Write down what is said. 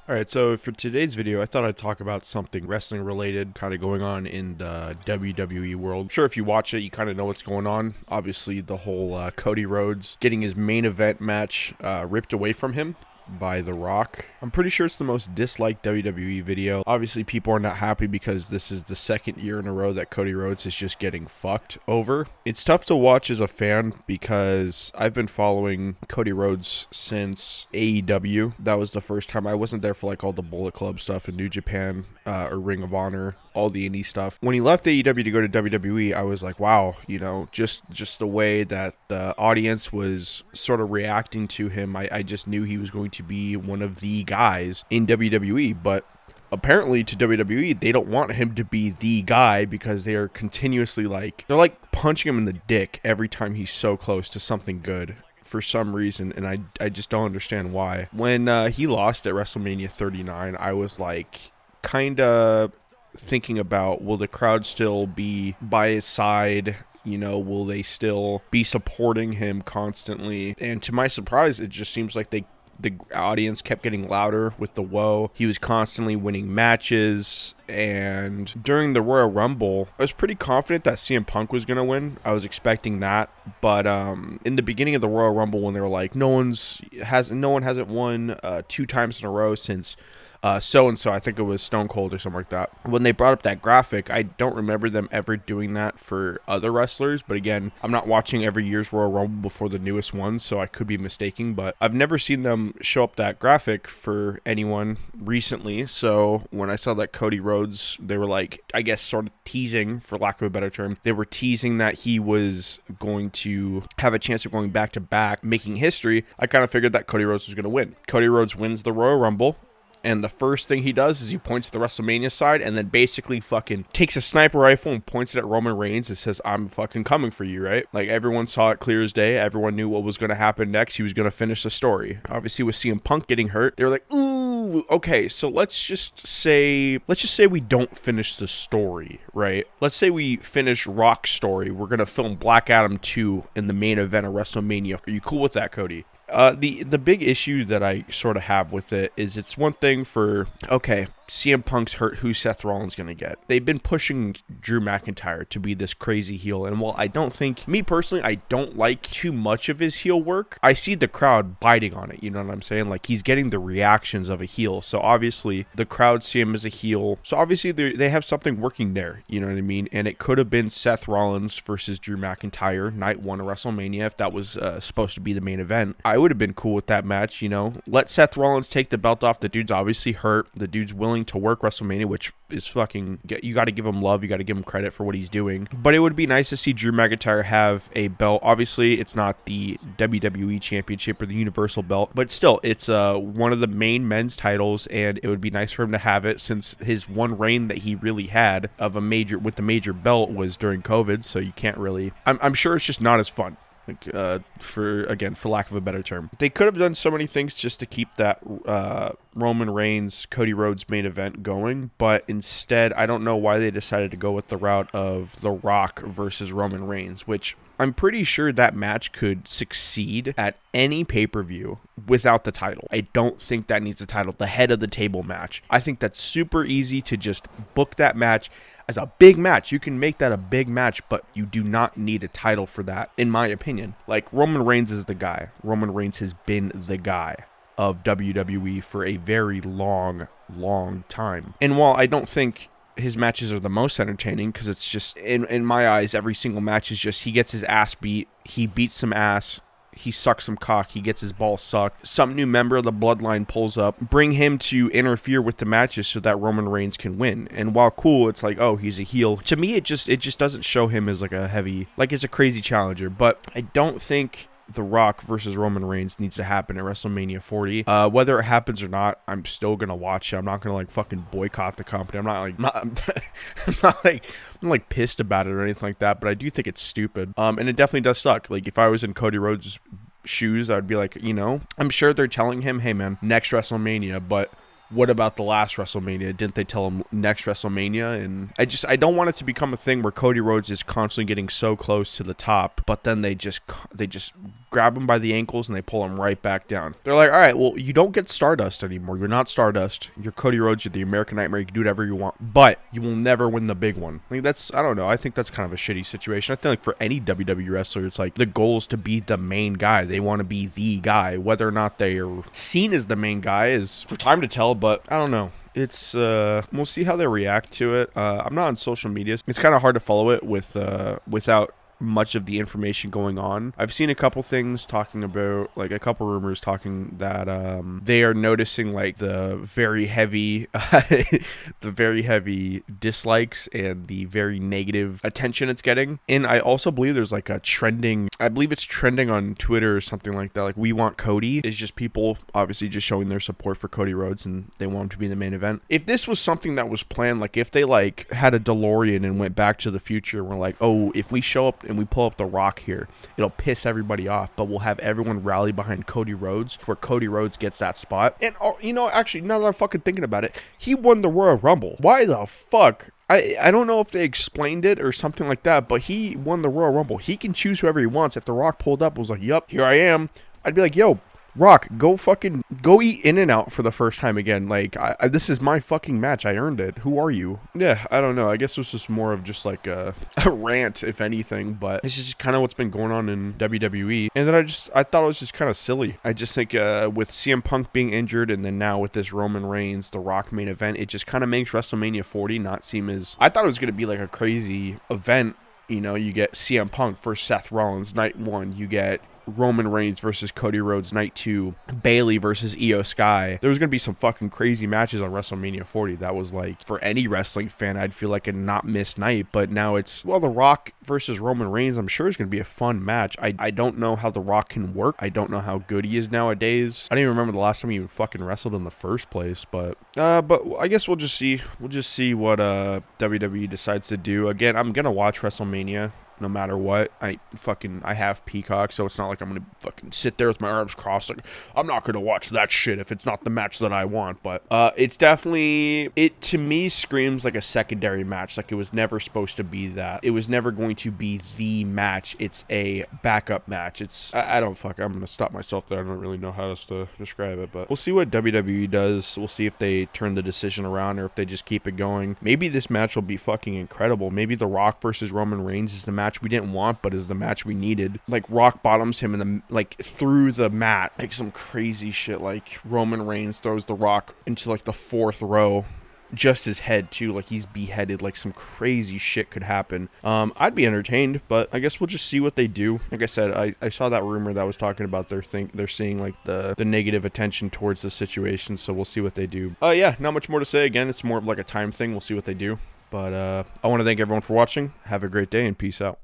Alright, so for today's video, I thought I'd talk about something wrestling related kind of going on in the WWE world. I'm sure if you watch it, you kind of know what's going on. Obviously, the whole Cody Rhodes getting his main event match ripped away from him by The Rock. I'm pretty sure it's the most disliked WWE video. Obviously, people are not happy because this is the second year in a row that Cody Rhodes is just getting fucked over. It's tough to watch as a fan because I've been following Cody Rhodes since AEW. That was the first time. I wasn't there for like all the Bullet Club stuff in New Japan or Ring of Honor, all the indie stuff. When he left AEW to go to WWE, I was like, wow, just the way that the audience was sort of reacting to him, I just knew he was going to be one of the guys in WWE. But apparently to WWE, they don't want him to be the guy because they are continuously they're like punching him in the dick every time he's so close to something good for some reason, and I just don't understand why. When he lost at WrestleMania 39, I was like kind of thinking about, will the crowd still be by his side? Will they still be supporting him constantly? And to my surprise, it just seems like the audience kept getting louder with the woe. He was constantly winning matches, and during the Royal Rumble, I was pretty confident that CM Punk was going to win. I was expecting that, but in the beginning of the Royal Rumble, when they were like, no one hasn't won 2 times in a row since so-and-so, I think it was Stone Cold or something like that. When they brought up that graphic, I don't remember them ever doing that for other wrestlers, but again, I'm not watching every year's Royal Rumble before the newest one, so I could be mistaken, but I've never seen them show up that graphic for anyone recently. So when I saw that Cody Rhodes, they were like, I guess sort of teasing, for lack of a better term, they were teasing that he was going to have a chance of going back to back, making history. I kind of figured that Cody Rhodes was going to win. Cody Rhodes wins the Royal Rumble, and the first thing he does is he points to the WrestleMania side and then basically fucking takes a sniper rifle and points it at Roman Reigns and says, I'm fucking coming for you, right? Like, everyone saw it clear as day. Everyone knew what was going to happen next. He was going to finish the story. Obviously, with CM Punk getting hurt, they were like, ooh, okay, so let's just say we don't finish the story, right? Let's say we finish Rock's story. We're going to film Black Adam 2 in the main event of WrestleMania. Are you cool with that, Cody? The big issue that I sort of have with it is, it's one thing for, okay, CM Punk's hurt, who's Seth Rollins going to get? They've been pushing Drew McIntyre to be this crazy heel, and while I don't think, me personally, I don't like too much of his heel work, I see the crowd biting on it, you know what I'm saying? Like, he's getting the reactions of a heel, so obviously the crowd see him as a heel, so obviously they have something working there, you know what I mean? And it could have been Seth Rollins versus Drew McIntyre, night 1 of WrestleMania, if that was supposed to be the main event. I would have been cool with that match, let Seth Rollins take the belt off. The dude's obviously hurt, the dude's willing to work WrestleMania, which is fucking, you got to give him love, you got to give him credit for what he's doing. But it would be nice to see Drew McIntyre have a belt. Obviously, it's not the WWE Championship or the Universal belt, but still, it's one of the main men's titles, and it would be nice for him to have it, since his one reign that he really had of with the major belt was during COVID, so you can't really, I'm sure it's just not as fun. For lack of a better term. They could have done so many things just to keep that Roman Reigns, Cody Rhodes main event going, but instead, I don't know why they decided to go with the route of The Rock versus Roman Reigns, which I'm pretty sure that match could succeed at any pay-per-view without the title. I don't think that needs a title. The head of the table match. I think that's super easy to just book that match as a big match. You can make that a big match, but you do not need a title for that, in my opinion. Like, Roman Reigns is the guy. Roman Reigns has been the guy of WWE for a very long, long time. And while I don't think his matches are the most entertaining, because it's just, in my eyes, every single match is just, he gets his ass beat, he beats some ass, he sucks some cock, he gets his ball sucked, some new member of the bloodline pulls up, bring him to interfere with the matches so that Roman Reigns can win. And while cool, it's like, oh, he's a heel. To me, it just doesn't show him as like as a crazy challenger. But I don't think The Rock versus Roman Reigns needs to happen at WrestleMania 40. Whether it happens or not, I'm still gonna watch it. I'm not gonna fucking boycott the company. I'm not pissed about it or anything like that. But I do think it's stupid. And it definitely does suck. Like, if I was in Cody Rhodes' shoes, I'd be like, I'm sure they're telling him, hey man, next WrestleMania, but what about the last WrestleMania? Didn't they tell him next WrestleMania? And I don't want it to become a thing where Cody Rhodes is constantly getting so close to the top, but then they just grab him by the ankles and they pull him right back down. They're like, all right, well, you don't get Stardust anymore. You're not Stardust. You're Cody Rhodes. You're the American Nightmare. You can do whatever you want, but you will never win the big one. I don't know. I think that's kind of a shitty situation. I think like for any WWE wrestler, it's like the goal is to be the main guy. They want to be the guy. Whether or not they are seen as the main guy is for time to tell, but I don't know. It's we'll see how they react to it. I'm not on social media. It's kind of hard to follow it without much of the information going on. I've seen a couple things talking about, like a couple rumors talking that they are noticing like the very heavy dislikes and the very negative attention it's getting. And I also believe there's like a trending, I believe it's trending on Twitter or something like that, like "We Want Cody." Is just people obviously just showing their support for Cody Rhodes and they want him to be in the main event. If this was something that was planned, like if they like had a DeLorean and went back to the future, we're like, oh, if we show up and we pull up The Rock here, it'll piss everybody off, but we'll have everyone rally behind Cody Rhodes, where Cody Rhodes gets that spot. And actually, now that I'm fucking thinking about it, he won the Royal Rumble. Why the fuck? I don't know if they explained it or something like that, but he won the Royal Rumble. He can choose whoever he wants. If The Rock pulled up and was like, yup, here I am, I'd be like, yo, Rock, go eat In-N-Out for the first time again. Like, this is my fucking match. I earned it. Who are you? Yeah, I don't know. I guess this was more of just like a rant, if anything, but this is just kind of what's been going on in WWE. And then I thought it was just kind of silly. I just think with CM Punk being injured and then now with this Roman Reigns, The Rock main event, it just kind of makes WrestleMania 40 not seem as... I thought it was going to be like a crazy event. You know, you get CM Punk versus Seth Rollins night 1. You get Roman Reigns versus Cody Rhodes night 2, Bayley versus Io Sky. There was going to be some fucking crazy matches on WrestleMania 40. That was like, for any wrestling fan, I'd feel like a not missed night, but now it's, well, The Rock versus Roman Reigns, I'm sure it's going to be a fun match. I don't know how The Rock can work. I don't know how good he is nowadays. I don't even remember the last time he even fucking wrestled in the first place, but I guess we'll just see what WWE decides to do. Again, I'm going to watch WrestleMania no matter what. I have Peacock, so it's not like I'm gonna fucking sit there with my arms crossed like, I'm not gonna watch that shit if it's not the match that I want. But it's definitely, it to me screams like a secondary match. Like, it was never supposed to be that. It was never going to be the match. It's a backup match. I'm gonna stop myself there. I don't really know how else to describe it, but we'll see what WWE does. We'll see if they turn the decision around or if they just keep it going. Maybe this match will be fucking incredible. Maybe The Rock versus Roman Reigns is the match we didn't want, but is the match we needed. Like, Rock bottoms him in through the mat, like some crazy shit. Like, Roman Reigns throws The Rock into like the 4th row, just his head too, like he's beheaded. Like, some crazy shit could happen. I'd be entertained, but I guess we'll just see what they do. Like I said, I saw that rumor that was talking about they're seeing like the negative attention towards the situation, so we'll see what they do. Yeah, not much more to say. Again, it's more of like a time thing. We'll see what they do. But I want to thank everyone for watching. Have a great day and peace out.